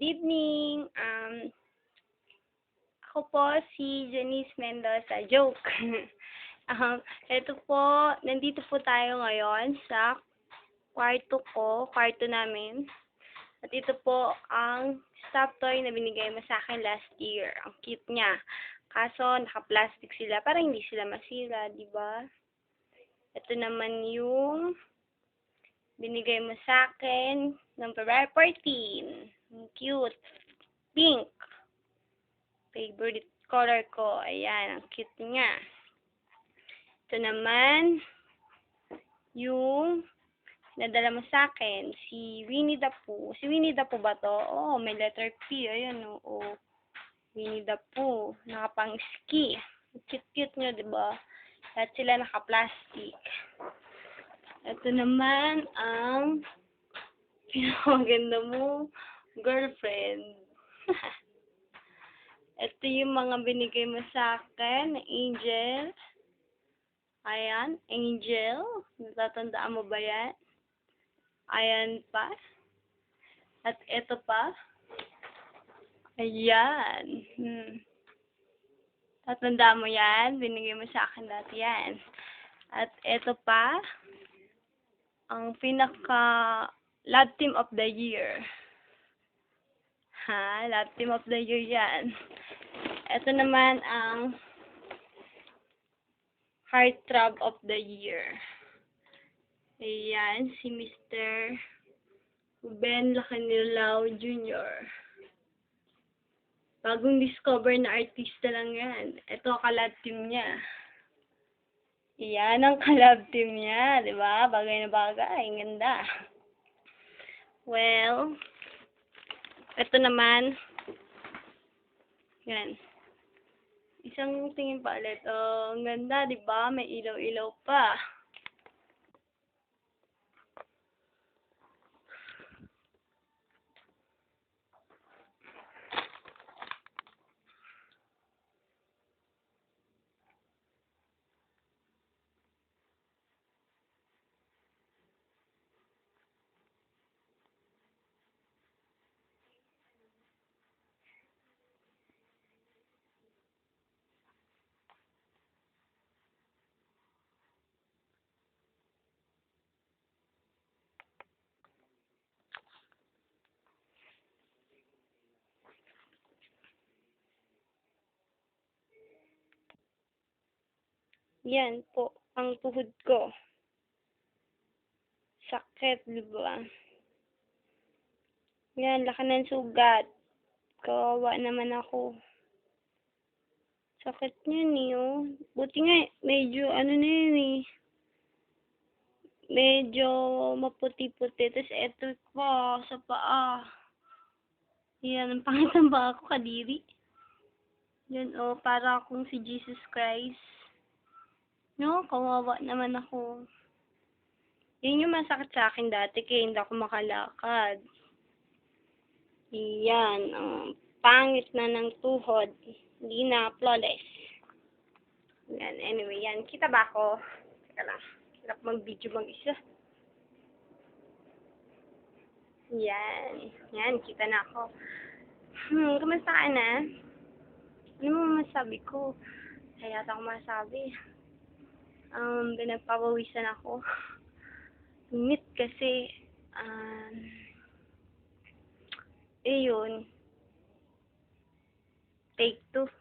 Good evening. Ako po si Janice Mendoza. Joke. Ito po, nandito po tayo ngayon sa kwarto namin. At ito po ang stop toy na binigay mo sa akin last year. Ang cute niya. Kaso, naka-plastic sila para hindi sila masira, di ba? Ito naman yung binigay mo sa akin ng February 14. Ang cute. Pink. Favorite color ko. Ayan, ang cute niya. Ito naman, yung nadala mo sa akin, si Winnie the Pooh. Si Winnie the Pooh ba to? Oo, may letter P. Ayan, oo. Winnie the Pooh. Nakapang-ski. Cute-cute nyo, diba? Lahat sila naka-plastic. Ito naman ang pinakaganda mo, girlfriend. Ito yung mga binigay mo sa akin, Angel. Ayan, Angel. Natatandaan mo ba yan? Ayan pa. At ito pa. Ayan. Tatandaan mo yan? Binigay mo sa akin dati yan. At ito pa. Ang pinaka Love Team of the Year. Love Team of the Year yan. Ito naman ang Heartthrob of the Year. Ayan, si Mr. Ben Lacanilao Jr. Bagong discover na artista lang yan. Ito, kalab team niya. Ayan ang kalab team niya, di ba? Bagay na bagay. Ang ganda. Well, ito naman, yan. Isang tingin pa ulit. Oh, ang ganda, di ba? May ilaw-ilaw pa. Yan po, ang tuhod ko. Sakit, di ba? Yan, laki ng sugat. Kawawa naman ako. Sakit niyan eh, oh. Buti nga, medyo, ano na yun eh. Medyo maputi-puti. Tapos eto pa, sa paa. Yan, ang pangit ang paa ko, kadiri. Yan, oh, para akong si Jesus Christ. No, kawawa naman ako. Yun yung masakit sa akin dati, kaya hindi ako makalakad. Yan, pangit na ng tuhod. Hindi na flawless. Yan, anyway, yan. Kita ba ako? Teka lang. Hirap mag-video mag-isa. Yan. Yan, kita na ako. Kumusta ka na? Ano mo masabi ko? Kaya ako masabi. Pinagpapawisan ako. Init kasi, yun. Take two.